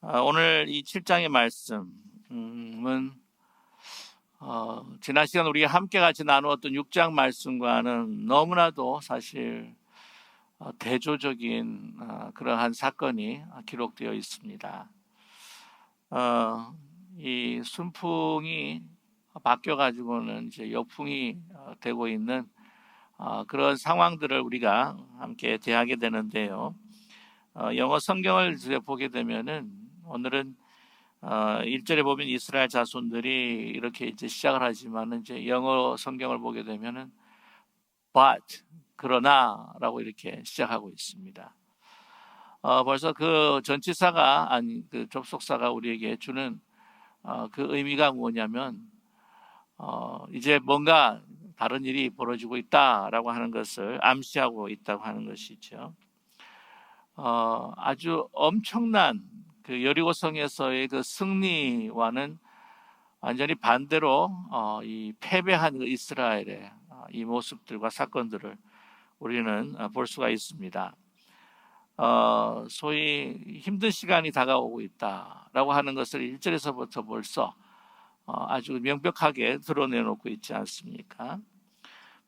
오늘 이 7장의 말씀은 지난 시간 우리가 함께 같이 나누었던 6장 말씀과는 너무나도 사실 대조적인 그러한 사건이 기록되어 있습니다. 이 순풍이 바뀌어가지고는 이제 역풍이 되고 있는 그런 상황들을 우리가 함께 대하게 되는데요. 영어 성경을 보게 되면은 오늘은 1절에 보면 이스라엘 자손들이 이렇게 이제 시작을 하지만은 이제 영어 성경을 보게 되면은 but 그러나라고 이렇게 시작하고 있습니다. 벌써 그 전치사가 아니 그 접속사가 우리에게 주는 그 의미가 뭐냐면 이제 뭔가 다른 일이 벌어지고 있다라고 하는 것을 암시하고 있다고 하는 것이죠. 아주 엄청난 그 여리고성에서의 그 승리와는 완전히 반대로 이 패배한 그 이스라엘의 이 모습들과 사건들을 우리는 볼 수가 있습니다. 소위 힘든 시간이 다가오고 있다라고 하는 것을 1절에서부터 벌써 아주 명백하게 드러내놓고 있지 않습니까?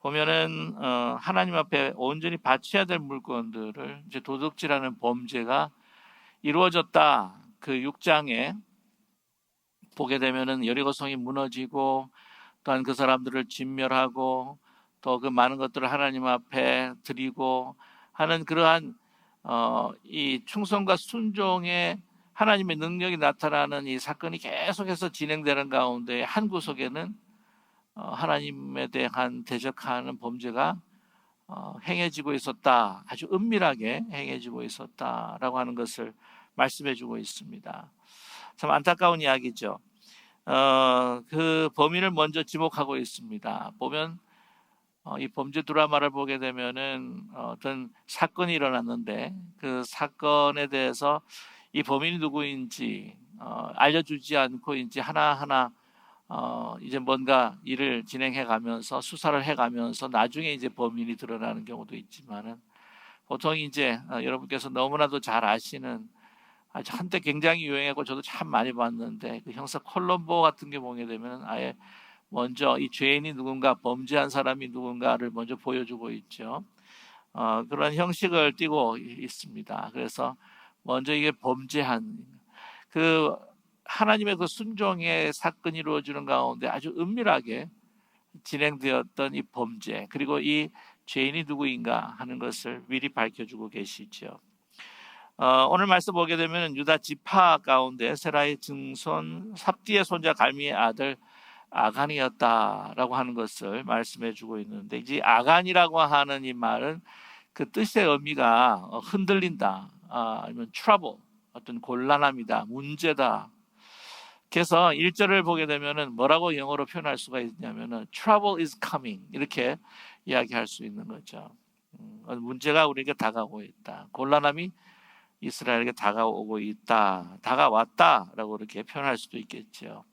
보면은 하나님 앞에 온전히 바쳐야 될 물건들을 이제 도둑질하는 범죄가 이루어졌다. 그 6장에 보게 되면은 여리고성이 무너지고 또한 그 사람들을 진멸하고 또 그 많은 것들을 하나님 앞에 드리고 하는 그러한 이 충성과 순종의 하나님의 능력이 나타나는 이 사건이 계속해서 진행되는 가운데 한 구석에는 하나님에 대한 대적하는 범죄가 행해지고 있었다. 아주 은밀하게 행해지고 있었다라고 하는 것을 말씀해주고 있습니다. 참 안타까운 이야기죠. 그 범인을 먼저 지목하고 있습니다. 보면 이 범죄 드라마를 보게 되면은 어떤 사건이 일어났는데 그 사건에 대해서 이 범인이 누구인지 알려주지 않고 이제 하나하나 이제 뭔가 일을 진행해 가면서 수사를 해 가면서 나중에 이제 범인이 드러나는 경우도 있지만은 보통 이제 여러분께서 너무나도 잘 아시는 아주 한때 굉장히 유행했고 저도 참 많이 봤는데 그 형사 콜럼보 같은 게 보게 되면 아예 먼저 이 죄인이 누군가 범죄한 사람이 누군가를 먼저 보여주고 있죠. 그런 형식을 띠고 있습니다. 그래서 먼저 이게 범죄한 그 하나님의 그 순종의 사건이 이루어지는 가운데 아주 은밀하게 진행되었던 이 범죄 그리고 이 죄인이 누구인가 하는 것을 미리 밝혀주고 계시죠. 오늘 말씀 보게 되면 유다 지파 가운데 세라의 증손 삽디의 손자 갈미의 아들 아간이었다라고 하는 것을 말씀해주고 있는데 이제 아간이라고 하는 이 말은 그 뜻의 의미가 흔들린다, 아니면 trouble, 어떤 곤란함이다, 문제다. 그래서 1절을 보게 되면은 뭐라고 영어로 표현할 수가 있냐면은 trouble is coming 이렇게 이야기할 수 있는 거죠. 문제가 우리에게 다가오고 있다. 곤란함이 이스라엘에게 다가오고 있다. 다가왔다라고 이렇게 표현할 수도 있겠죠.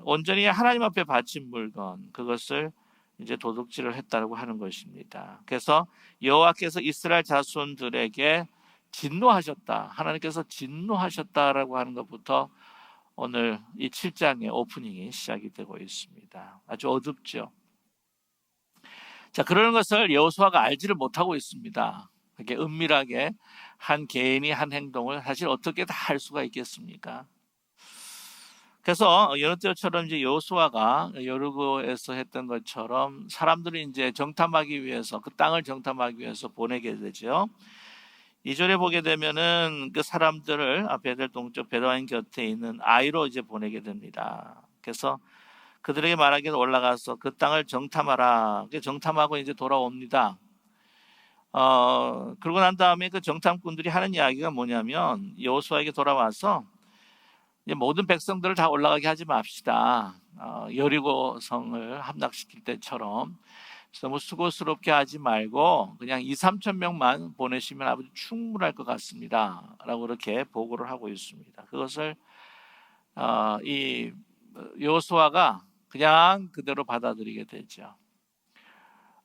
온전히 하나님 앞에 바친 물건 그것을 이제 도둑질을 했다고 하는 것입니다. 그래서 여호와께서 이스라엘 자손들에게 진노하셨다. 하나님께서 진노하셨다라고 하는 것부터 오늘 이 7장의 오프닝이 시작이 되고 있습니다. 아주 어둡죠. 자, 그러는 것을 여호수아가 알지를 못하고 있습니다. 그게 은밀하게 한 개인이 한 행동을 사실 어떻게 다 할 수가 있겠습니까? 그래서 여느 때처럼 이제 여호수아가 여리고에서 했던 것처럼 사람들이 이제 정탐하기 위해서 그 땅을 정탐하기 위해서 보내게 되죠. 2절에 보게 되면은 그 사람들을 베델 동쪽 베드와인 곁에 있는 아이로 이제 보내게 됩니다. 그래서 그들에게 말하기를 올라가서 그 땅을 정탐하라. 정탐하고 이제 돌아옵니다. 그러고 난 다음에 그 정탐꾼들이 하는 이야기가 뭐냐면 여호수아에게 돌아와서 모든 백성들을 다 올라가게 하지 맙시다. 여리고 성을 함락시킬 때처럼 너무 수고스럽게 하지 말고 그냥 2-3천 명만 보내시면 아주 충분할 것 같습니다. 라고 이렇게 보고를 하고 있습니다. 그것을 이 여호수아가 그냥 그대로 받아들이게 되죠.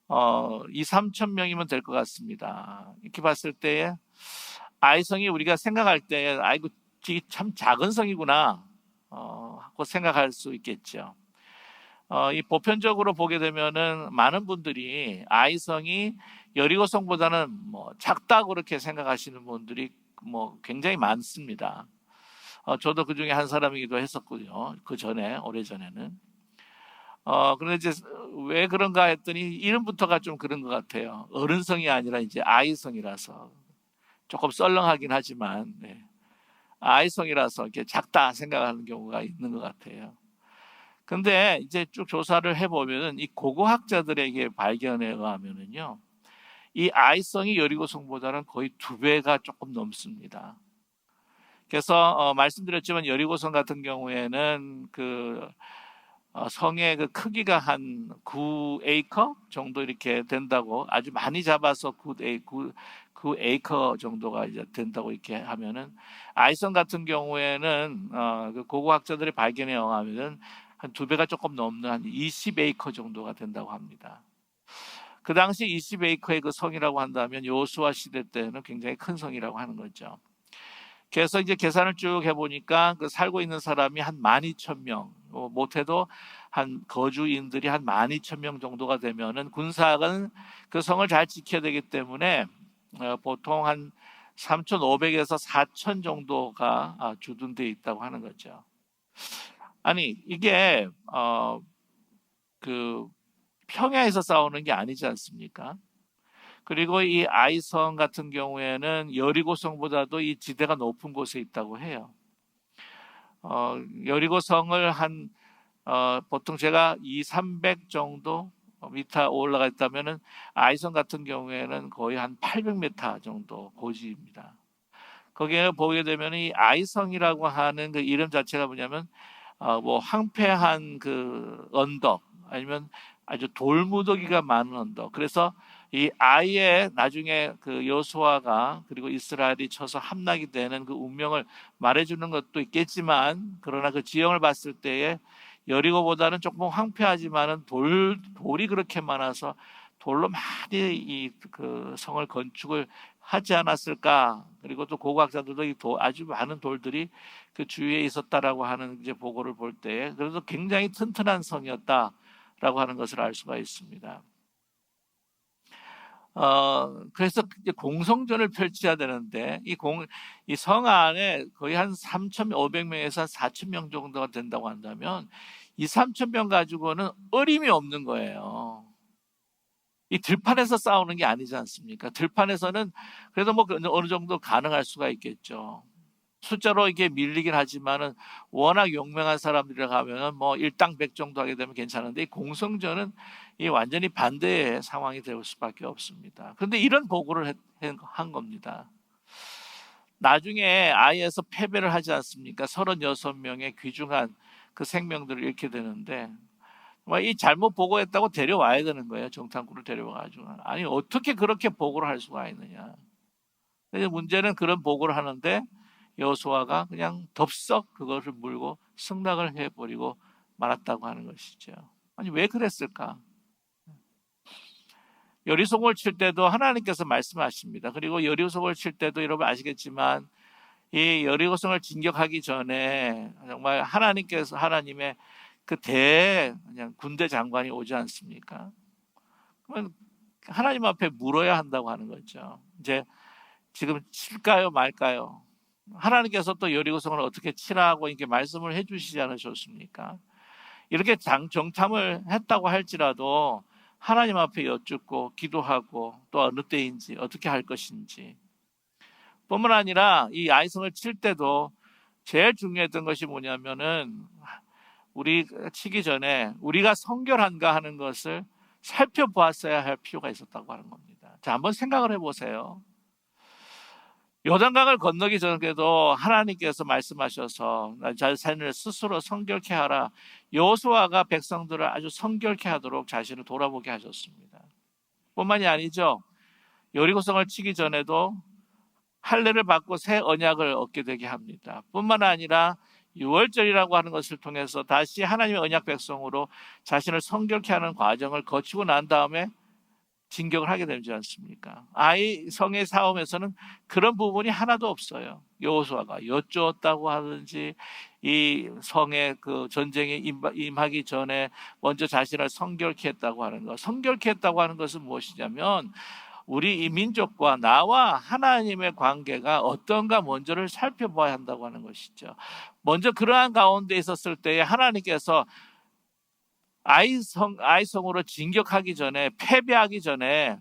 2-3천 명이면 될 것 같습니다. 이렇게 봤을 때에 아이성이 우리가 생각할 때 아이고 이게 참 작은 성이구나 하고 생각할 수 있겠죠. 이 보편적으로 보게 되면은 많은 분들이 아이성이 여리고성보다는 뭐 작다고 그렇게 생각하시는 분들이 뭐 굉장히 많습니다. 저도 그 중에 한 사람이기도 했었고요. 그 전에 오래 전에는. 그런데 이제 왜 그런가 했더니 이름부터가 좀 그런 것 같아요. 어른성이 아니라 이제 아이성이라서 조금 썰렁하긴 하지만 네. 아이성이라서 이렇게 작다 생각하는 경우가 있는 것 같아요. 근데 이제 쭉 조사를 해보면은 이 고고학자들에게 발견에 의하면은요, 이 아이성이 여리고성보다는 거의 2배가 조금 넘습니다. 그래서 말씀드렸지만 여리고성 같은 경우에는 그 성의 그 크기가 한 9에이커 정도 이렇게 된다고, 아주 많이 잡아서 9에이커 정도가 이제 된다고 이렇게 하면은, 아이성 같은 경우에는 그 고고학자들의 발견에 의하면은 한 2배가 조금 넘는 한 20에이커 정도가 된다고 합니다. 그 당시 20에이커의 그 성이라고 한다면 여호수아 시대 때는 굉장히 큰 성이라고 하는 거죠. 그래서 이제 계산을 쭉 해보니까 그 살고 있는 사람이 한 12,000명, 못해도 한 거주인들이 한 12,000명 정도가 되면은 군사학은 그 성을 잘 지켜야 되기 때문에 보통 한 3,500에서 4,000 정도가 주둔되어 있다고 하는 거죠. 아니 이게 그 평야에서 싸우는 게 아니지 않습니까? 그리고 이 아이성 같은 경우에는 여리고성보다도 이 지대가 높은 곳에 있다고 해요. 여리고성을 한 보통 제가 2, 300 정도 미터 올라가 있다면은 아이성 같은 경우에는 거의 한 800m 정도 고지입니다. 거기에 보게 되면 이 아이성이라고 하는 그 이름 자체가 뭐냐면 뭐 황폐한 그 언덕 아니면 아주 돌무더기가 많은 언덕. 그래서 이 아이의 나중에 그 여호수아가 그리고 이스라엘이 쳐서 함락이 되는 그 운명을 말해주는 것도 있겠지만, 그러나 그 지형을 봤을 때에 여리고보다는 조금 황폐하지만은 돌이 그렇게 많아서 돌로 많이 이 그 성을 건축을 하지 않았을까. 그리고 또 고고학자들도 아주 많은 돌들이 그 주위에 있었다라고 하는 이제 보고를 볼 때에 그래서 굉장히 튼튼한 성이었다라고 하는 것을 알 수가 있습니다. 그래서 이제 공성전을 펼쳐야 되는데 이 성 안에 거의 한 3,500명에서 4,000명 정도가 된다고 한다면 이 3,000명 가지고는 어림이 없는 거예요. 이 들판에서 싸우는 게 아니지 않습니까? 들판에서는 그래도 뭐 어느 정도 가능할 수가 있겠죠. 숫자로 이게 밀리긴 하지만은 워낙 용맹한 사람들이라 하면은 뭐 일당백 정도 하게 되면 괜찮은데, 이 공성전은 이 완전히 반대의 상황이 될 수밖에 없습니다. 그런데 이런 보고를 한 겁니다. 나중에 아이에서 패배를 하지 않습니까? 36명의 귀중한 그 생명들을 잃게 되는데, 이 잘못 보고했다고 데려와야 되는 거예요. 정탐꾼을 데려와가지고. 아니 어떻게 그렇게 보고를 할 수가 있느냐. 문제는 그런 보고를 하는데 여호수아가 그냥 덥석 그것을 물고 승낙을 해버리고 말았다고 하는 것이죠. 아니 왜 그랬을까? 여리송을 칠 때도 하나님께서 말씀하십니다. 그리고 여리고성을 칠 때도 여러분 아시겠지만 이 여리고성을 진격하기 전에 정말 하나님의 그 그냥 군대 장관이 오지 않습니까? 그러면 하나님 앞에 물어야 한다고 하는 거죠. 이제 지금 칠까요 말까요? 하나님께서 또 여리고성을 어떻게 치라고 이렇게 말씀을 해주시지 않으셨습니까? 이렇게 정탐을 했다고 할지라도 하나님 앞에 여쭙고 기도하고 또 어느 때인지 어떻게 할 것인지, 뿐만 아니라 이 아이성을 칠 때도 제일 중요했던 것이 뭐냐면은 우리 치기 전에 우리가 성결한가 하는 것을 살펴보았어야 할 필요가 있었다고 하는 겁니다. 자, 한번 생각을 해보세요. 요단강을 건너기 전에도 하나님께서 말씀하셔서 자신을 스스로 성결케 하라. 여호수아가 백성들을 아주 성결케 하도록 자신을 돌아보게 하셨습니다. 뿐만이 아니죠. 여리고성을 치기 전에도 할례를 받고 새 언약을 얻게 되게 합니다. 뿐만 아니라 유월절이라고 하는 것을 통해서 다시 하나님의 언약 백성으로 자신을 성결케 하는 과정을 거치고 난 다음에 진격을 하게 되지 않습니까? 아이 성의 싸움에서는 그런 부분이 하나도 없어요. 여호수아가 여쭈었다고 하든지 이 성의 그 전쟁에 임하기 전에 먼저 자신을 성결케 했다고 하는 것. 성결케 했다고 하는 것은 무엇이냐면 우리 이 민족과 나와 하나님의 관계가 어떤가 먼저를 살펴봐야 한다고 하는 것이죠. 먼저 그러한 가운데 있었을 때에 하나님께서 아이성으로 진격하기 전에, 패배하기 전에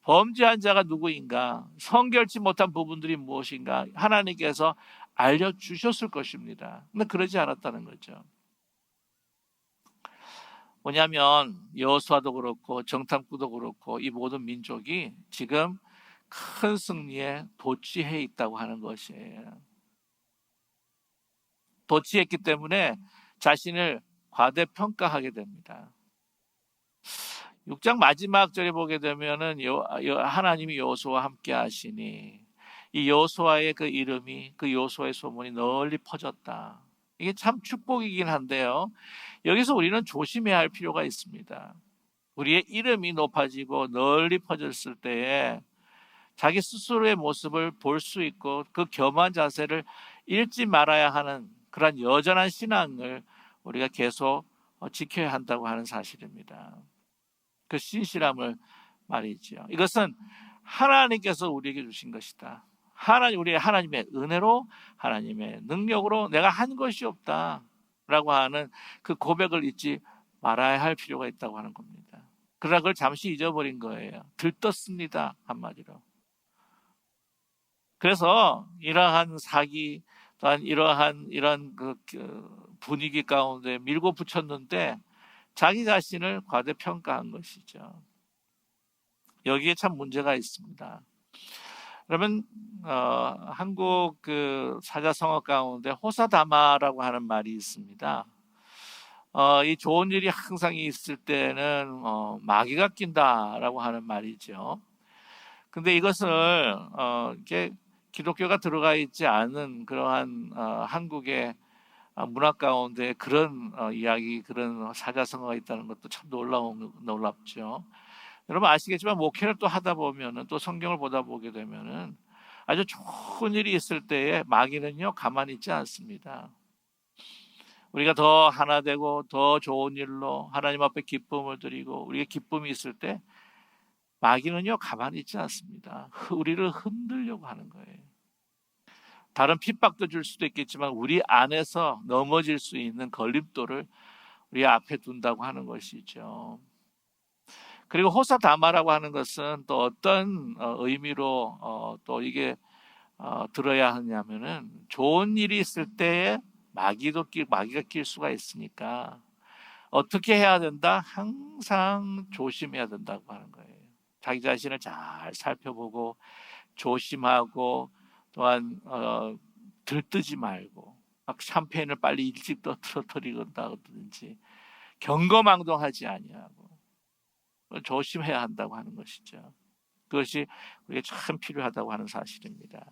범죄한 자가 누구인가, 성결치 못한 부분들이 무엇인가 하나님께서 알려주셨을 것입니다. 근데 그러지 않았다는 거죠. 뭐냐면 여호수아도 그렇고 정탐꾼도 그렇고 이 모든 민족이 지금 큰 승리에 도취해 있다고 하는 것이에요. 도취했기 때문에 자신을 과대평가하게 됩니다. 6장 마지막 절에 보게 되면은 하나님이 여호수아와 함께 하시니 이 여호수아의 그 이름이, 그 여호수아의 소문이 널리 퍼졌다. 이게 참 축복이긴 한데요. 여기서 우리는 조심해야 할 필요가 있습니다. 우리의 이름이 높아지고 널리 퍼졌을 때에 자기 스스로의 모습을 볼 수 있고 그 겸한 자세를 잃지 말아야 하는 그런 여전한 신앙을 우리가 계속 지켜야 한다고 하는 사실입니다. 그 신실함을 말이죠. 이것은 하나님께서 우리에게 주신 것이다. 우리의 하나님의 은혜로, 하나님의 능력으로 내가 한 것이 없다라고 하는 그 고백을 잊지 말아야 할 필요가 있다고 하는 겁니다. 그러나 그걸 잠시 잊어버린 거예요. 들떴습니다, 한마디로. 그래서 이러한 사기, 또한 이런 그 분위기 가운데 밀고 붙였는데 자기 자신을 과대평가한 것이죠. 여기에 참 문제가 있습니다. 그러면 한국 그 사자성어 가운데 호사다마라고 하는 말이 있습니다. 이 좋은 일이 항상 있을 때는 마귀가 낀다라고 하는 말이죠. 근데 이것을 이게 기독교가 들어가 있지 않은 그러한 한국의 문화 가운데 그런 이야기, 그런 사자성어가 있다는 것도 참 놀랍죠. 여러분 아시겠지만 목회를 또 하다 보면은, 또 성경을 보다 보게 되면은 아주 좋은 일이 있을 때에 마귀는요 가만히 있지 않습니다. 우리가 더 하나 되고 더 좋은 일로 하나님 앞에 기쁨을 드리고 우리의 기쁨이 있을 때 마귀는요 가만히 있지 않습니다. 우리를 흔들려고 하는 거예요. 다른 핍박도 줄 수도 있겠지만 우리 안에서 넘어질 수 있는 걸림돌을 우리 앞에 둔다고 하는 것이죠. 그리고 호사다마라고 하는 것은 또 어떤 의미로 또 이게 들어야 하냐면은 좋은 일이 있을 때에 마귀가 낄 수가 있으니까 어떻게 해야 된다? 항상 조심해야 된다고 하는 거예요. 자기 자신을 잘 살펴보고 조심하고 또한 들뜨지 말고 막 샴페인을 빨리 일찍 터뜨리건다든지 경거망동하지 아니하고 조심해야 한다고 하는 것이죠. 그것이 우리에게 참 필요하다고 하는 사실입니다.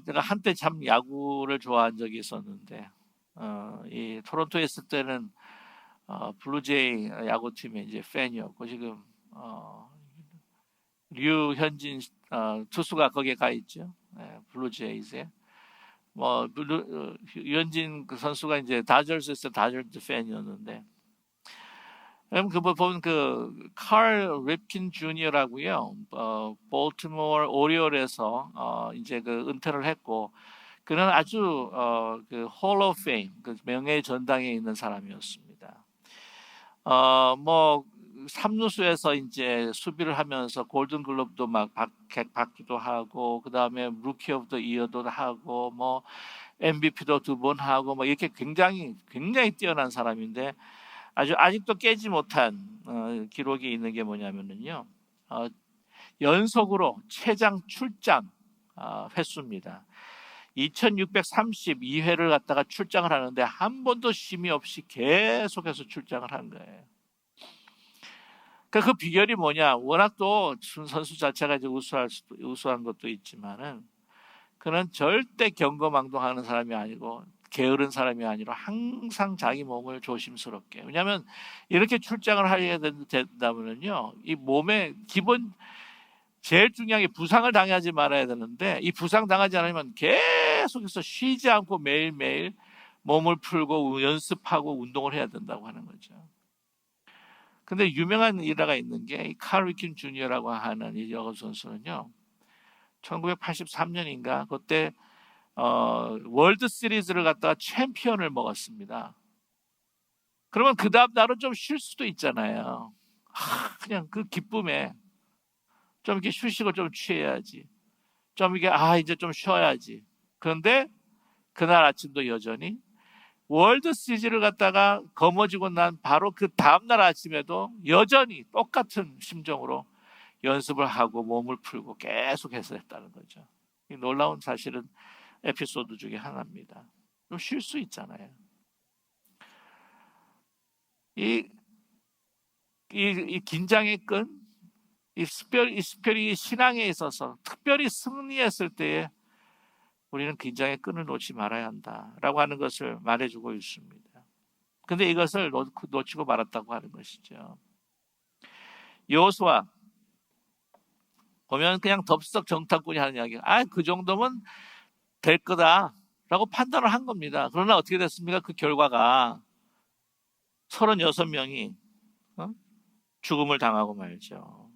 제가 한때 참 야구를 좋아한 적이 있었는데 이 토론토에 있을 때는 블루제이 야구팀의 이제 팬이었고 지금 류현진 투수가 거기에 가 있죠. 블루제이즈에 류현진 그 선수가 이제 다저스에서 다저스 팬이었는데 그 보면 그 칼 립킨 주니어라고요. 볼티모어 오리올에서 이제 그 은퇴를 했고 그는 아주 그 홀 오브 페임, 그 명예의 전당에 있는 사람이었습니다. 뭐 삼루수에서 이제 수비를 하면서 골든 글러브도 막 받기도 하고 그다음에 루키 오브 더 이어도 하고 뭐 MVP도 2번 하고 뭐 이렇게 굉장히 뛰어난 사람인데 아직도 깨지 못한 기록이 있는 게 뭐냐면은요. 연속으로 최장 출장 횟수입니다. 2632회를 갖다가 출장을 하는데 한 번도 쉼이 없이 계속해서 출장을 한 거예요. 그 비결이 뭐냐? 워낙 또 선수 자체가 이제 우수한 것도 있지만은 그는 절대 경거망동하는 사람이 아니고 게으른 사람이 아니라 항상 자기 몸을 조심스럽게. 왜냐하면 이렇게 출장을 하게 된다면요, 이 몸의 기본 제일 중요한 게 부상을 당하지 말아야 되는데, 이 부상 당하지 않으면 계속해서 쉬지 않고 매일매일 몸을 풀고 연습하고 운동을 해야 된다고 하는 거죠. 근데 유명한 일화가 있는 게 칼 리킨 주니어라고 하는 이 여고 선수는요, 1983년인가 그때 월드 시리즈를 갖다가 챔피언을 먹었습니다. 그러면 그 다음 날은 좀 쉴 수도 있잖아요. 그냥 그 기쁨에 좀 이렇게 휴식을 좀 취해야지. 좀 이게 이제 좀 쉬어야지. 그런데 그날 아침도 여전히 월드 시리즈를 갖다가 거머쥐고 난 바로 그 다음날 아침에도 여전히 똑같은 심정으로 연습을 하고 몸을 풀고 계속 했었다는 거죠. 이 놀라운 사실은 에피소드 중에 하나입니다. 좀 쉴 수 있잖아요. 이 긴장의 끈, 이 스피릿이 신앙에 있어서 특별히 승리했을 때에 우리는 긴장의 끈을 놓지 말아야 한다라고 하는 것을 말해주고 있습니다. 근데 이것을 놓치고 말았다고 하는 것이죠. 여호수아 보면 그냥 덥석 정탐꾼이 하는 이야기. 그 정도면 될 거다라고 판단을 한 겁니다. 그러나 어떻게 됐습니까? 그 결과가 36명이 죽음을 당하고 말죠.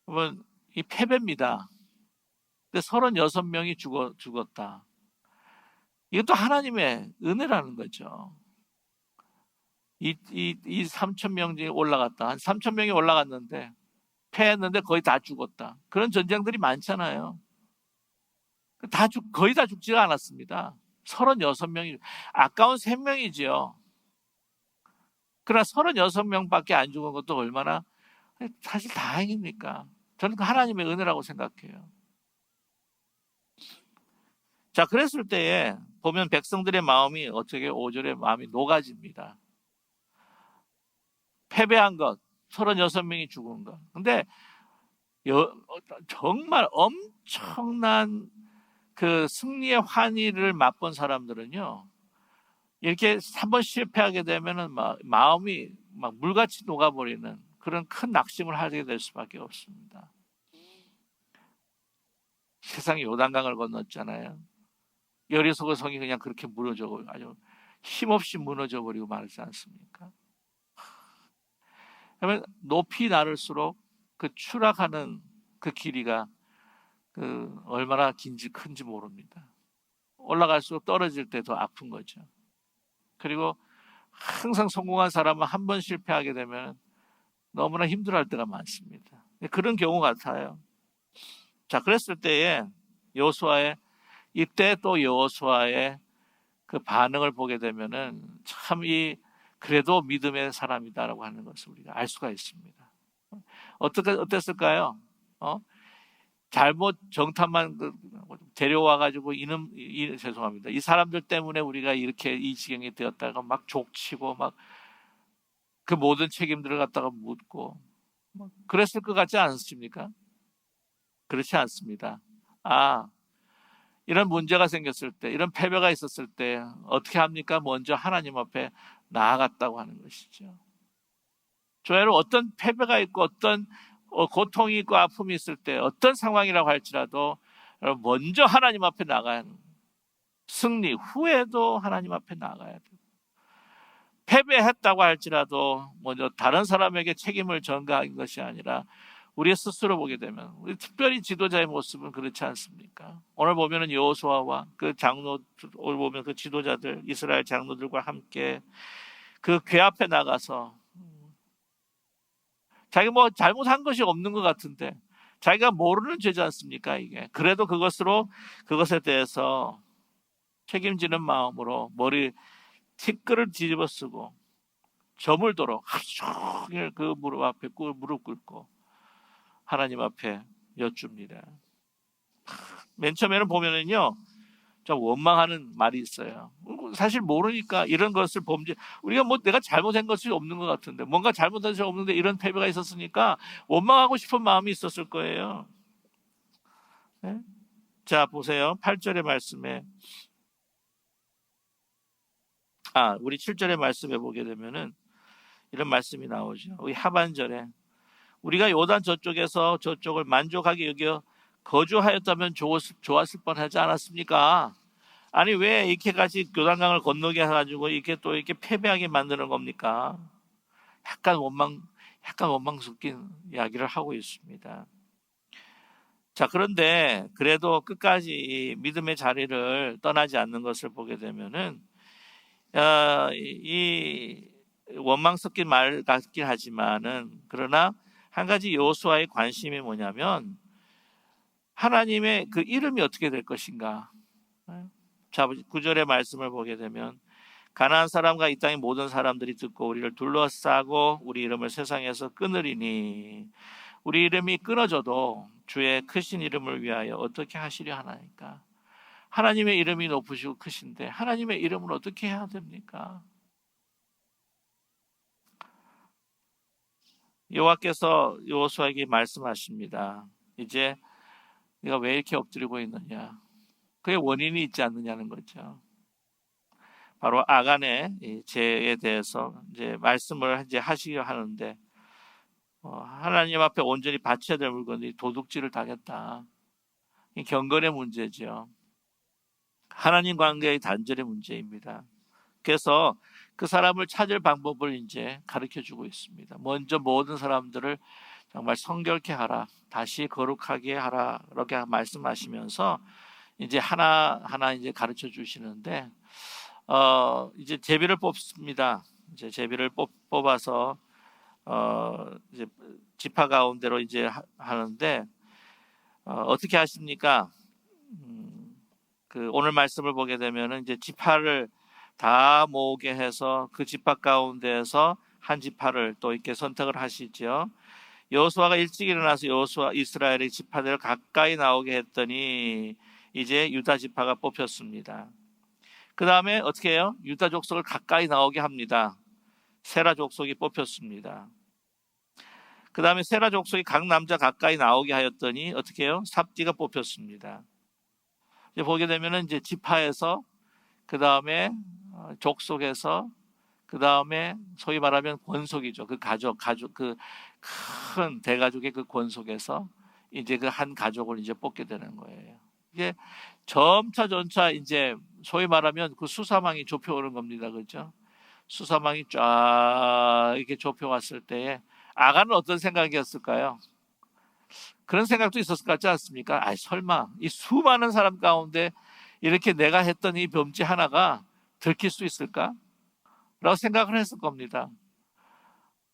그러면 이 패배입니다. 근데 36명이 죽었다. 이것도 하나님의 은혜라는 거죠. 이 3,000명 중에 올라갔다. 한 3,000명이 올라갔는데 패했는데 거의 다 죽었다. 그런 전쟁들이 많잖아요. 거의 다 죽지가 않았습니다. 36명이, 아까운 3명이지요. 그러나 36명밖에 안 죽은 것도 얼마나 사실 다행입니까? 저는 그 하나님의 은혜라고 생각해요. 자, 그랬을 때에 보면 백성들의 마음이 어떻게 5절에 마음이 녹아집니다. 패배한 것, 36명이 죽은 것. 근데 정말 엄청난 그 승리의 환희를 맛본 사람들은요, 이렇게 한번 실패하게 되면은 마음이 막 물같이 녹아버리는 그런 큰 낙심을 하게 될 수밖에 없습니다. 세상에 요단강을 건넜잖아요. 여리고의 성이 그냥 그렇게 무너져, 아주 힘없이 무너져 버리고 말지 않습니까? 그러면 높이 나를수록 그 추락하는 그 길이가 얼마나 큰지 모릅니다. 올라갈수록 떨어질 때 더 아픈 거죠. 그리고 항상 성공한 사람은 한 번 실패하게 되면 너무나 힘들어할 때가 많습니다. 그런 경우 같아요. 자, 그랬을 때에 이때 또 여호수아의 그 반응을 보게 되면은 참 그래도 믿음의 사람이다라고 하는 것을 우리가 알 수가 있습니다. 어땠을까요? 잘못 정탐만 데려와가지고 죄송합니다. 이 사람들 때문에 우리가 이렇게 이 지경이 되었다가 막 족치고 막 그 모든 책임들을 갖다가 묻고 그랬을 것 같지 않습니까? 그렇지 않습니다. 이런 문제가 생겼을 때, 이런 패배가 있었을 때 어떻게 합니까? 먼저 하나님 앞에 나아갔다고 하는 것이죠. 저희는 어떤 패배가 있고 어떤 고통이 있고 아픔이 있을 때 어떤 상황이라고 할지라도 먼저 하나님 앞에 나가야 하는, 승리 후에도 하나님 앞에 나가야 돼요. 패배했다고 할지라도 먼저 다른 사람에게 책임을 전가한 것이 아니라 우리 스스로 보게 되면, 우리 특별히 지도자의 모습은 그렇지 않습니까? 오늘 보면은 여호수아와 오늘 보면 그 지도자들, 이스라엘 장로들과 함께 그 궤 앞에 나가서 자기가 뭐 잘못한 것이 없는 것 같은데 자기가 모르는 죄지 않습니까? 이게 그래도 그것에 대해서 책임지는 마음으로 머리 티끌을 뒤집어 쓰고 저물도록 하루 종일 그 무릎 앞에 무릎 꿇고 하나님 앞에 여쭙니다. 맨 처음에는 보면은요, 좀 원망하는 말이 있어요. 사실 모르니까 이런 것을 우리가 내가 잘못한 것이 없는 것 같은데, 뭔가 잘못한 것이 없는데 이런 패배가 있었으니까 원망하고 싶은 마음이 있었을 거예요. 네? 자, 보세요. 8절의 말씀에 우리 7절의 말씀에 보게 되면은 이런 말씀이 나오죠. 우리 하반절에 우리가 요단 저쪽에서 저쪽을 만족하게 여겨 거주하였다면 좋았을 뻔하지 않았습니까? 아니 왜 이렇게까지 요단강을 건너게 해가지고 이렇게 또 이렇게 패배하게 만드는 겁니까? 약간 원망 섞인 이야기를 하고 있습니다. 자, 그런데 그래도 끝까지 이 믿음의 자리를 떠나지 않는 것을 보게 되면은 이 원망 섞인 말 같긴 하지만은 그러나 한 가지 여호수아의 관심이 뭐냐면 하나님의 그 이름이 어떻게 될 것인가. 자, 9절의 말씀을 보게 되면 가나안 사람과 이 땅의 모든 사람들이 듣고 우리를 둘러싸고 우리 이름을 세상에서 끊으리니 우리 이름이 끊어져도 주의 크신 이름을 위하여 어떻게 하시려 하나니까. 하나님의 이름이 높으시고 크신데 하나님의 이름을 어떻게 해야 됩니까? 여호와께서 여호수아에게 말씀하십니다. 이제 네가 왜 이렇게 엎드리고 있느냐? 그의 원인이 있지 않느냐는 거죠. 바로 아간의 죄에 대해서 이제 말씀을 이제 하시려 하는데 하나님 앞에 온전히 바쳐야 될 물건이 도둑질을 당했다. 이 경건의 문제죠. 하나님 관계의 단절의 문제입니다. 그래서 그 사람을 찾을 방법을 이제 가르쳐 주고 있습니다. 먼저 모든 사람들을 정말 성결케 하라, 다시 거룩하게 하라, 이렇게 말씀하시면서 이제 하나하나 이제 가르쳐 주시는데, 이제 제비를 뽑습니다. 이제 제비를 뽑아서, 이제 지파 가운데로 이제 하는데, 어떻게 하십니까? 그 오늘 말씀을 보게 되면은 이제 지파를 다 모으게 해서 그 지파 가운데에서 한 지파를 또 이렇게 선택을 하시죠. 여호수아가 일찍 일어나서 여호수아 이스라엘의 지파들을 가까이 나오게 했더니 이제 유다 지파가 뽑혔습니다. 그 다음에 어떻게 해요? 유다 족속을 가까이 나오게 합니다. 세라 족속이 뽑혔습니다. 그 다음에 세라 족속이 각 남자 가까이 나오게 하였더니 어떻게 해요? 삽디가 뽑혔습니다. 이제 보게 되면은 이제 지파에서 그 다음에 족속에서 그 다음에 소위 말하면 권속이죠. 그 가족 그 큰 대가족의 그 권속에서 이제 그 한 가족을 이제 뽑게 되는 거예요. 이게 점차 이제 소위 말하면 그 수사망이 좁혀오는 겁니다. 그렇죠? 수사망이 쫙 이렇게 좁혀왔을 때에 아간은 어떤 생각이었을까요? 그런 생각도 있었을 것 같지 않습니까? 설마 이 수많은 사람 가운데 이렇게 내가 했던 이 범죄 하나가 들킬 수 있을까? 라고 생각을 했을 겁니다.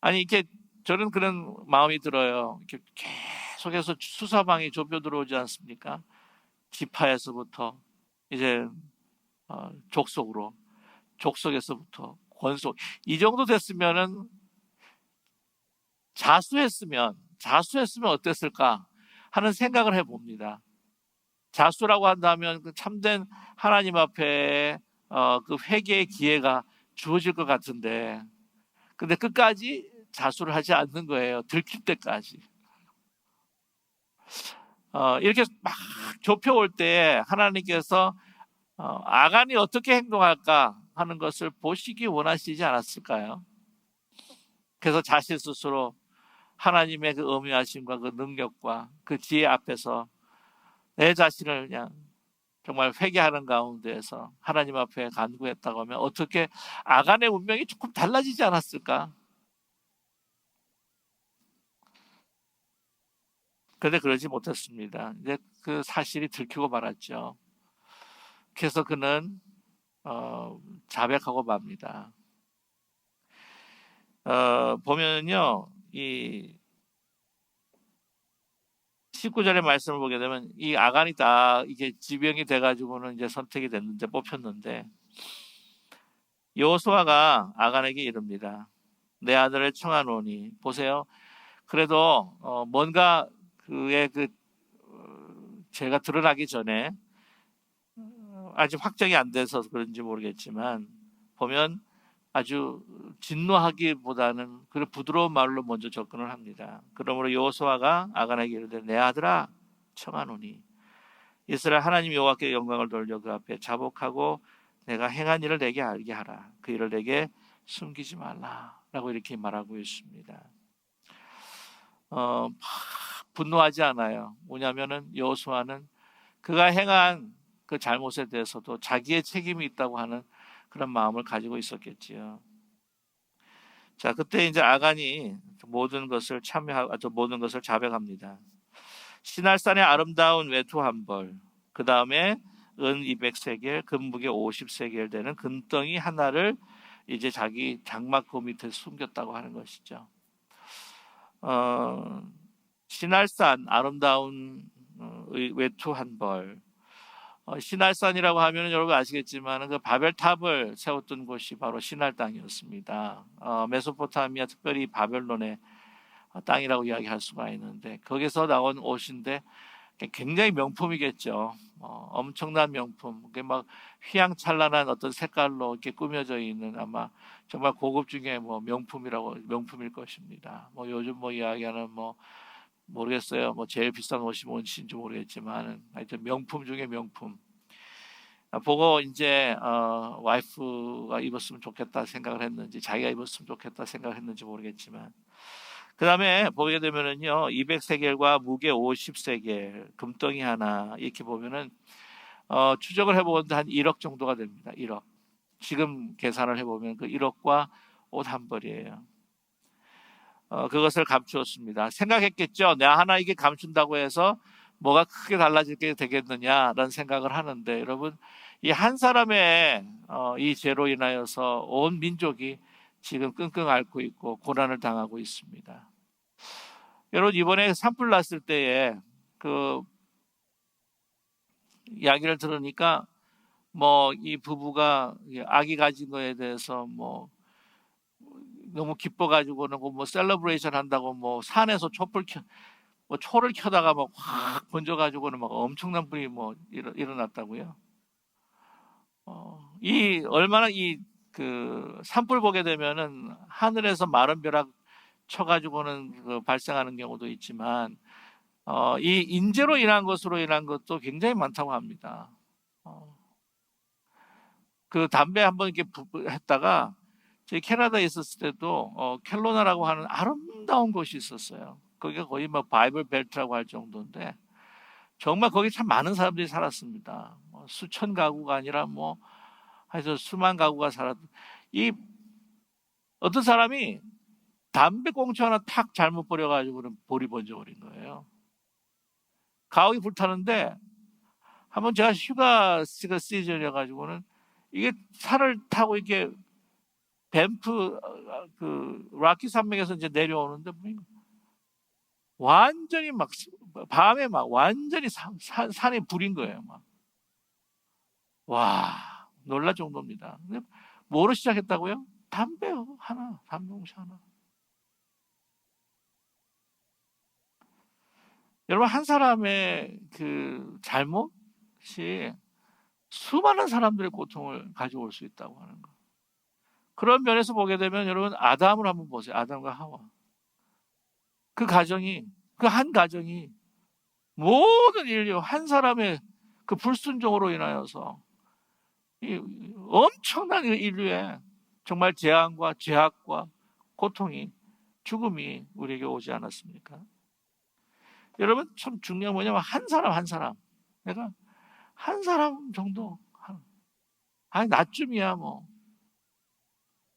아니 이렇게 저는 그런 마음이 들어요. 이렇게 계속해서 수사방이 좁혀 들어오지 않습니까? 지파에서부터 이제 족속으로, 족속에서부터 권속. 이 정도 됐으면은 자수했으면 어땠을까 하는 생각을 해봅니다. 자수라고 한다면 그 참된 하나님 앞에 그 회개의 기회가 주어질 것 같은데, 근데 끝까지 자수를 하지 않는 거예요. 들킬 때까지. 이렇게 막 좁혀올 때 하나님께서 아간이 어떻게 행동할까 하는 것을 보시기 원하시지 않았을까요? 그래서 자신 스스로 하나님의 그 엄위하심과 그 능력과 그 지혜 앞에서 내 자신을 그냥 정말 회개하는 가운데에서 하나님 앞에 간구했다고 하면 어떻게 아간의 운명이 조금 달라지지 않았을까? 그런데 그러지 못했습니다. 이제 그 사실이 들키고 말았죠. 그래서 그는 자백하고 맙니다. 보면요, 이 19절의 말씀을 보게 되면 이 아간이 다 이게 지병이 돼가지고는 이제 선택이 됐는데 뽑혔는데 여호수아가 아간에게 이릅니다. 내 아들을 청하노니 보세요. 그래도 뭔가 그의 그 죄가 드러나기 전에 아직 확정이 안 돼서 그런지 모르겠지만 보면 아주 진노하기보다는 그 부드러운 말로 먼저 접근을 합니다. 그러므로 여호수아가 아간에게 이르되 내 아들아 청하노니 이스라엘 하나님 여호와께 영광을 돌려 그 앞에 자복하고 내가 행한 일을 내게 알게 하라. 그 일을 내게 숨기지 말라라고 이렇게 말하고 있습니다. 분노하지 않아요. 뭐냐면은 여호수아는 그가 행한 그 잘못에 대해서도 자기의 책임이 있다고 하는 그런 마음을 가지고 있었겠지요. 자, 그때 이제 아간이 모든 것을 모든 것을 자백합니다. 시날산의 아름다운 외투 한 벌, 그 다음에 은 200세겔, 금무게 50세겔 되는 금덩이 하나를 이제 자기 장막 그 밑에 숨겼다고 하는 것이죠. 시날산 아름다운 외투 한 벌. 시날산이라고 하면 여러분 아시겠지만 그 바벨탑을 세웠던 곳이 바로 시날 땅이었습니다. 메소포타미아, 특별히 바벨론의 땅이라고 이야기할 수가 있는데 거기서 나온 옷인데 굉장히 명품이겠죠. 엄청난 명품. 그게 막 휘황찬란한 어떤 색깔로 이렇게 꾸며져 있는 아마 정말 고급 중에 뭐 명품일 것입니다. 뭐 요즘 뭐 이야기하는 뭐 모르겠어요. 뭐 제일 비싼 옷이 뭔지 모르겠지만 하여튼 명품 중에 명품. 보고 이제 와이프가 입었으면 좋겠다 생각을 했는지 자기가 입었으면 좋겠다 생각을 했는지 모르겠지만 그 다음에 보게 되면은요 200세겔과 무게 50세겔 금덩이 하나 이렇게 보면은 추적을 해보는데 한 1억 정도가 됩니다. 1억. 지금 계산을 해보면 그 1억과 옷 한 벌이에요. 그것을 감추었습니다. 생각했겠죠. 내가 하나 이게 감춘다고 해서 뭐가 크게 달라지게 되겠느냐라는 생각을 하는데 여러분 이 한 사람의 이 죄로 인하여서 온 민족이 지금 끙끙 앓고 있고 고난을 당하고 있습니다. 여러분 이번에 산불 났을 때에 그 이야기를 들으니까 뭐 이 부부가 아기 가진 거에 대해서 뭐 너무 기뻐가지고는 뭐 셀러브레이션 한다고 뭐 산에서 초를 켜다가 막 확 번져가지고는 막 엄청난 불이 뭐 일어났다고요. 이 얼마나 이 그 산불 보게 되면은 하늘에서 마른 벼락 쳐가지고는 그 발생하는 경우도 있지만 이 인재로 인한 것도 굉장히 많다고 합니다. 그 담배 한번 이렇게 했다가 저희 캐나다에 있었을 때도 켈로나라고 하는 아름다운 곳이 있었어요. 거기가 거의 뭐 바이블 벨트라고 할 정도인데 정말 거기 참 많은 사람들이 살았습니다. 수천 가구가 아니라 뭐 하여튼 수만 가구가 이 어떤 사람이 담배 꽁초 하나 탁 잘못 버려가지고는 볼이 번져버린 거예요. 가옥이 불타는데 한번 제가 휴가 시즌이어가지고는 이게 차를 타고 이렇게 밴프 그 락키 산맥에서 이제 내려오는데 완전히 막 밤에 막 완전히 산에 불인 거예요. 막. 와 놀랄 정도입니다. 근데 뭐로 시작했다고요? 담배요 하나, 담배 꽁초 하나. 여러분 한 사람의 그 잘못이 수많은 사람들의 고통을 가져올 수 있다고 하는 거. 그런 면에서 보게 되면 여러분 아담을 한번 보세요. 아담과 하와. 그 한 가정이 모든 인류 한 사람의 그 불순종으로 인하여서 이 엄청난 인류의 정말 재앙과 죄악과 고통이 죽음이 우리에게 오지 않았습니까? 여러분 참 중요한 뭐냐면 한 사람 내가 한 사람 정도 아니 나쯤이야 뭐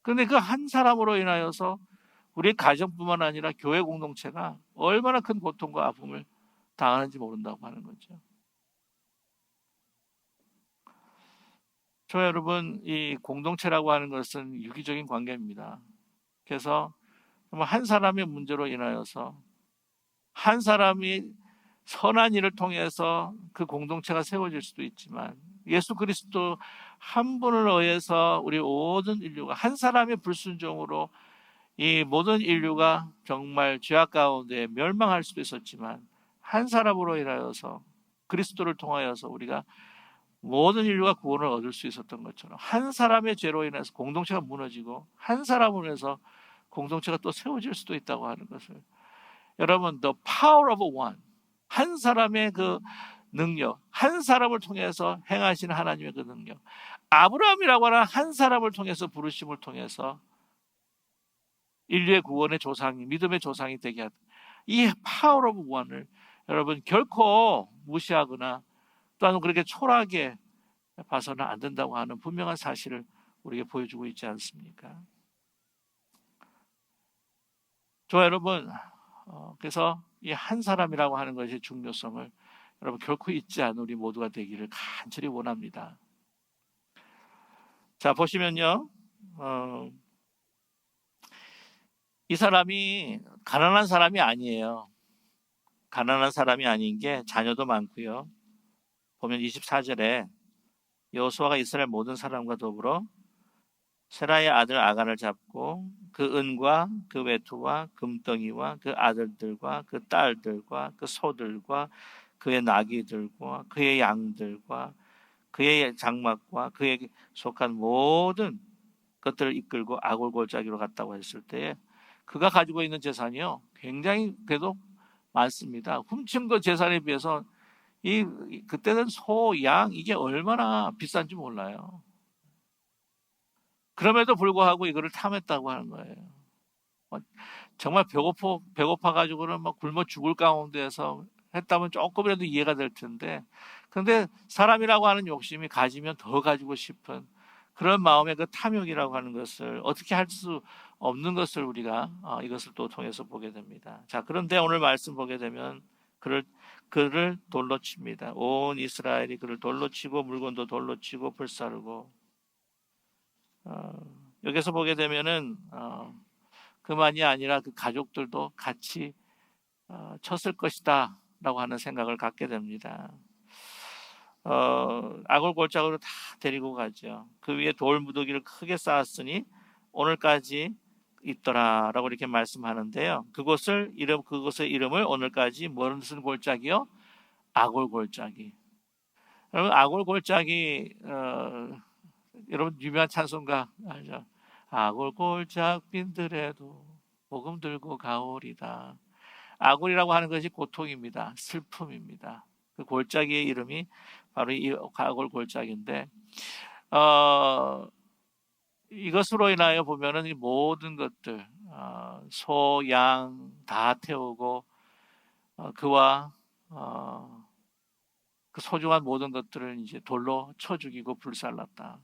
근데 그 한 사람으로 인하여서 우리의 가정뿐만 아니라 교회 공동체가 얼마나 큰 고통과 아픔을 당하는지 모른다고 하는 거죠. 저 여러분 이 공동체라고 하는 것은 유기적인 관계입니다. 그래서 한 사람의 문제로 인하여서 한 사람이 선한 일을 통해서 그 공동체가 세워질 수도 있지만 예수 그리스도 한 분을 의해서 우리 모든 인류가 한 사람의 불순종으로 이 모든 인류가 정말 죄악 가운데 멸망할 수도 있었지만 한 사람으로 인하여서 그리스도를 통하여서 우리가 모든 인류가 구원을 얻을 수 있었던 것처럼 한 사람의 죄로 인해서 공동체가 무너지고 한 사람으로 인해서 공동체가 또 세워질 수도 있다고 하는 것을 여러분 the power of one 한 사람의 그 능력, 한 사람을 통해서 행하시는 하나님의 그 능력, 아브라함이라고 하는 한 사람을 통해서 부르심을 통해서 인류의 구원의 조상이, 믿음의 조상이 되게 하다. 이 파워 오브 원을 여러분 결코 무시하거나 또한 그렇게 초라하게 봐서는 안 된다고 하는 분명한 사실을 우리에게 보여주고 있지 않습니까? 좋아 여러분, 그래서 이 한 사람이라고 하는 것의 중요성을 여러분 결코 잊지 않은 우리 모두가 되기를 간절히 원합니다. 자 보시면요, 이 사람이 가난한 사람이 아니에요. 가난한 사람이 아닌 게 자녀도 많고요. 보면 24절에 여호수아가 이스라엘 모든 사람과 더불어 세라의 아들 아간을 잡고 그 은과 그 외투와 금덩이와 그 아들들과 그 딸들과 그 소들과 그의 나귀들과 그의 양들과 그의 장막과 그에게 속한 모든 것들을 이끌고 아골 골짜기로 갔다고 했을 때에 그가 가지고 있는 재산이요 굉장히 그래도 많습니다. 훔친 그 재산에 비해서 그때는 소, 양 이게 얼마나 비싼지 몰라요. 그럼에도 불구하고 이거를 탐했다고 하는 거예요. 정말 배고파 가지고는 막 굶어 죽을 가운데서 했다면 조금이라도 이해가 될 텐데, 근데 사람이라고 하는 욕심이 가지면 더 가지고 싶은 그런 마음의 그 탐욕이라고 하는 것을 어떻게 할 수 없는 것을 우리가 이것을 또 통해서 보게 됩니다. 자, 그런데 오늘 말씀 보게 되면 그를 돌로 칩니다. 온 이스라엘이 그를 돌로 치고 물건도 돌로 치고 불사르고, 여기서 보게 되면은 그만이 아니라 그 가족들도 같이 쳤을 것이다 라고 하는 생각을 갖게 됩니다. 아골 골짜기로 다 데리고 가죠. 그 위에 돌 무더기를 크게 쌓았으니 오늘까지 있더라 라고 이렇게 말씀하는데요. 그곳의 이름을 오늘까지 무슨 골짜기요? 아골 골짜기. 여러분 아골 골짜기 여러분 유명한 찬송가 알죠? 아골 골짝 빈들에도 복음 들고 가오리다. 아골이라고 하는 것이 고통입니다. 슬픔입니다. 그 골짜기의 이름이 바로 이 아골 골짜기인데, 이것으로 인하여 보면은 이 모든 것들, 소, 양 다 태우고 그와 그 소중한 모든 것들을 이제 돌로 쳐 죽이고 불살랐다.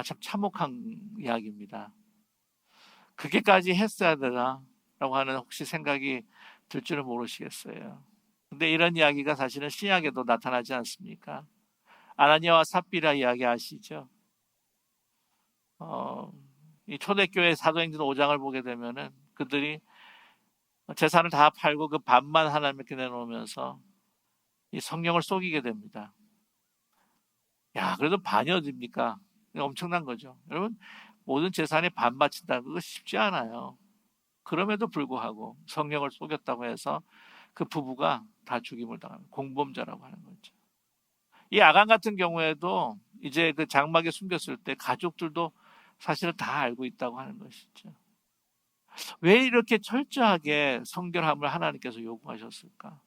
참 참혹한 이야기입니다. 그렇게까지 했어야 되나라고 하는 혹시 생각이 들 줄은 모르시겠어요. 근데 이런 이야기가 사실은 신약에도 나타나지 않습니까? 아나니아와 삽비라 이야기 아시죠? 이 초대교회 사도행전 5장을 보게 되면은 그들이 재산을 다 팔고 그 반만 하나님께 내놓으면서 이 성령을 속이게 됩니다. 야, 그래도 반이 어딥니까? 엄청난 거죠. 여러분, 모든 재산의 반 바친다. 그거 쉽지 않아요. 그럼에도 불구하고 성령을 속였다고 해서 그 부부가 다 죽임을 당하는 공범자라고 하는 거죠. 이 아간 같은 경우에도 이제 그 장막에 숨겼을 때 가족들도 사실은 다 알고 있다고 하는 것이죠. 왜 이렇게 철저하게 성결함을 하나님께서 요구하셨을까?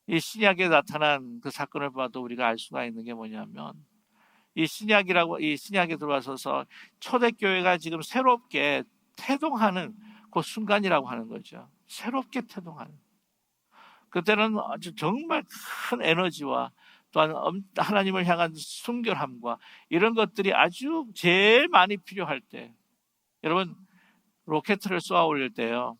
이 신약에 나타난 그 사건을 봐도 우리가 알 수가 있는 게 뭐냐면 이 신약에 들어와서서 초대교회가 지금 새롭게 태동하는 그 순간이라고 하는 거죠. 새롭게 태동하는. 그때는 아주 정말 큰 에너지와 또한 하나님을 향한 순결함과 이런 것들이 아주 제일 많이 필요할 때, 여러분 로켓을 쏘아 올릴 때요,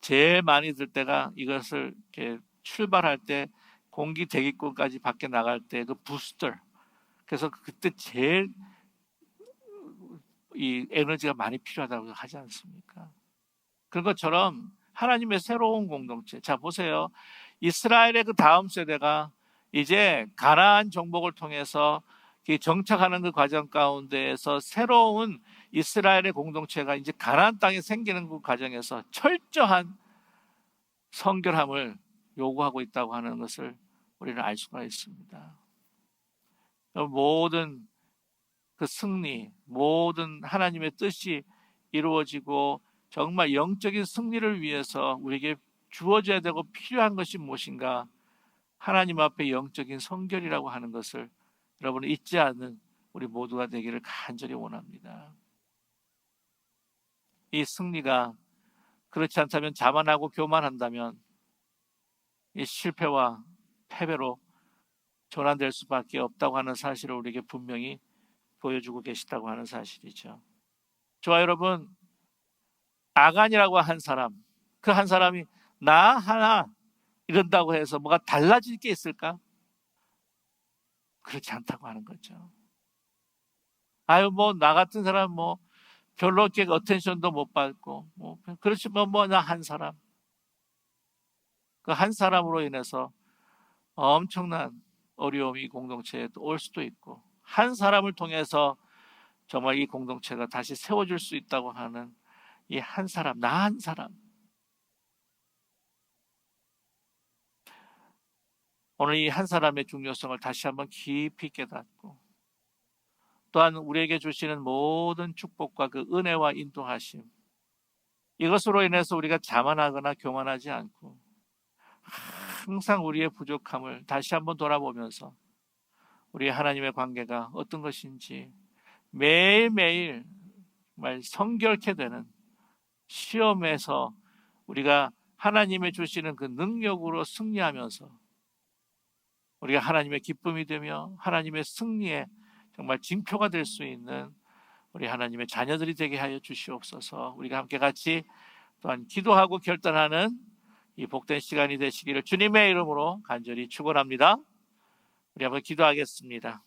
제일 많이 들 때가 이것을 이렇게 출발할 때 공기 대기권까지 밖에 나갈 때 그 부스터, 그래서 그때 제일 이 에너지가 많이 필요하다고 하지 않습니까? 그런 것처럼 하나님의 새로운 공동체. 자 보세요. 이스라엘의 그 다음 세대가 이제 가나안 정복을 통해서 정착하는 그 과정 가운데에서 새로운 이스라엘의 공동체가 이제 가나안 땅에 생기는 그 과정에서 철저한 성결함을 요구하고 있다고 하는 것을 우리는 알 수가 있습니다. 모든 그 승리, 모든 하나님의 뜻이 이루어지고 정말 영적인 승리를 위해서 우리에게 주어져야 되고 필요한 것이 무엇인가? 하나님 앞에 영적인 성결이라고 하는 것을 여러분 잊지 않는 우리 모두가 되기를 간절히 원합니다. 이 승리가 그렇지 않다면 자만하고 교만한다면 이 실패와 패배로 전환될 수밖에 없다고 하는 사실을 우리에게 분명히 보여주고 계시다고 하는 사실이죠. 저와 여러분, 아간이라고 한 사람, 그 한 사람이 나 하나 이런다고 해서 뭐가 달라질 게 있을까? 그렇지 않다고 하는 거죠. 아유, 뭐 나 같은 사람 뭐 별로 이렇게 어텐션도 못 받고 뭐 그렇지만 뭐 나 한 사람, 그 한 사람으로 인해서 엄청난 어려움이 공동체에 올 수도 있고, 한 사람을 통해서 정말 이 공동체가 다시 세워질 수 있다고 하는 이 한 사람, 나 한 사람. 오늘 이 한 사람의 중요성을 다시 한번 깊이 깨닫고, 또한 우리에게 주시는 모든 축복과 그 은혜와 인도하심, 이것으로 인해서 우리가 자만하거나 교만하지 않고 항상 우리의 부족함을 다시 한번 돌아보면서 우리 하나님의 관계가 어떤 것인지 매일매일 정말 성결케 되는 시험에서 우리가 하나님의 주시는 그 능력으로 승리하면서 우리가 하나님의 기쁨이 되며 하나님의 승리에 정말 징표가 될 수 있는 우리 하나님의 자녀들이 되게 하여 주시옵소서. 우리가 함께 같이 또한 기도하고 결단하는 이 복된 시간이 되시기를 주님의 이름으로 간절히 축원합니다. 우리 한번 기도하겠습니다.